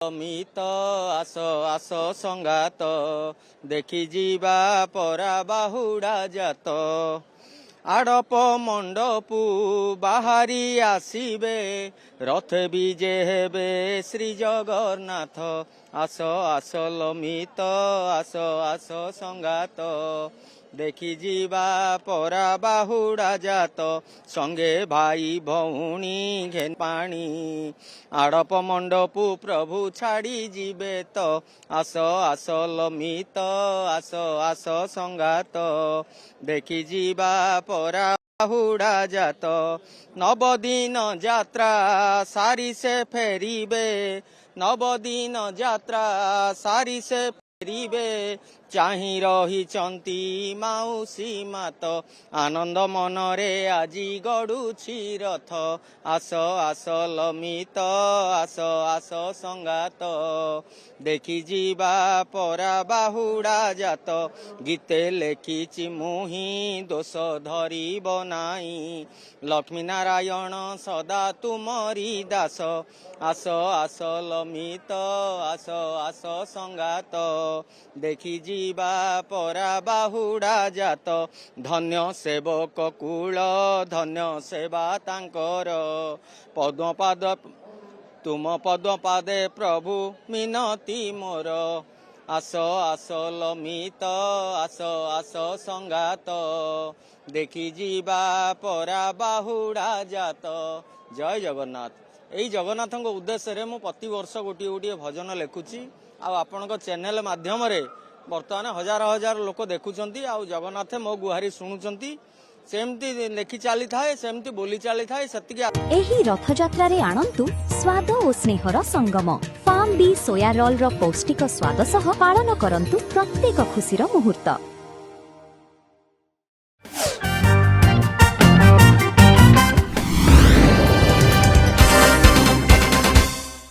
ଅମିତ ଆସ ଆସ ସଙ୍ଗାତ ଦେଖି ଯିବା ପରା ବାହୁଡ଼ା ଜାତ ଆଡ଼ପ ମଣ୍ଡପୁ ବାହାରି ଆସିବେ ରଥେ ବିଜେ ହେବେ ଶ୍ରୀ ଜଗନ୍ନାଥ ଆସ ଆସ ଲମିତ ଆସ ଆସ ସଙ୍ଗାତ ଦେଖି ଯିବା ପରା ବାହୁଡ଼ା ଜାତ ସଙ୍ଗେ ଭାଇ ଭଉଣୀ ଘେନି ପାଣି ଆଡ଼ପ ମଣ୍ଡପୁ ପ୍ରଭୁ ଛାଡ଼ି ଯିବେ ତ ଆସ ଆସ ଲମିତ ଆସ ଆସ ସଙ୍ଗାତ ଦେଖି ଯିବା ପରା ବାହୁଡ଼ା ଜାତ ନବଦିନ ଯାତ୍ରା ସାରି ସେ ଫେରିବେ ନବଦିନ ଯାତ୍ରା ସାରି ସେ ଫେରିବେ ଚାହିଁ ରହିଛନ୍ତି ମାଉସୀ ମାତ ଆନନ୍ଦ ମନରେ ଆଜି ଗଡୁଛି ରଥ ଆସ ଆସ ଲମିତ ଆସ ଆସ ସଙ୍ଗାତ ଦେଖି ଯିବା ପରା ବାହୁଡ଼ା ଜାତ ଗୀତେ ଲେଖିଛି ମୁହିଁ ଦୋଷ ଧରିବ ନାହିଁ ଲକ୍ଷ୍ମୀ ନାରାୟଣ ସଦା ତୁମରି ଦାସ ଆସ ଆସ ଲମିତ ଆସ ଆସ ସଙ୍ଗାତ ଦେଖି ଯିବା ପରା ବାହୁଡ଼ା ଜାତ ଧନ୍ୟ ସେବକ କୂଳ ଧନ୍ୟ ସେବା ତାଙ୍କର ପଦ୍ମପାଦ ତୁମ ପଦ୍ମପାଦେ ପ୍ରଭୁ ମିନତି ମୋର ଆସ ଆସ ଲମିତ ଆସ ଆସ ସଙ୍ଗାତ ଦେଖି ଯିବା ପରା ବାହୁଡ଼ା ଜାତ ଜୟ ଜଗନ୍ନାଥ। ଏଇ ଜଗନ୍ନାଥଙ୍କ ଉଦ୍ଦେଶ୍ୟରେ ମୁଁ ପ୍ରତିବର୍ଷ ଗୋଟିଏ ଗୋଟିଏ ଭଜନ ଲେଖୁଛି ଆଉ ଆପଣଙ୍କ ଚ୍ୟାନେଲ ମାଧ୍ୟମରେ ବର୍ତ୍ତମାନ ହଜାର ହଜାର ଲୋକ ଦେଖୁଛନ୍ତି ଆଉ ଜଗନ୍ନାଥ ମୋ ଗୁହାରି ଶୁଣୁଛନ୍ତି ସେମିତି ଲେଖି ଚାଲିଥାଏ ସେମିତି ବୋଲି ଚାଲିଥାଏ ସେତିକି। ଏହି ରଥଯାତ୍ରାରେ ଆଣନ୍ତୁ ସ୍ୱାଦ ଓ ସ୍ନେହର ସଙ୍ଗମ ଫାର୍ମ ବି ସୋୟା ରୋଲର ପୌଷ୍ଟିକ ସ୍ୱାଦ ସହ ପାଳନ କରନ୍ତୁ ପ୍ରତ୍ୟେକ ଖୁସିର ମୁହୂର୍ତ୍ତ।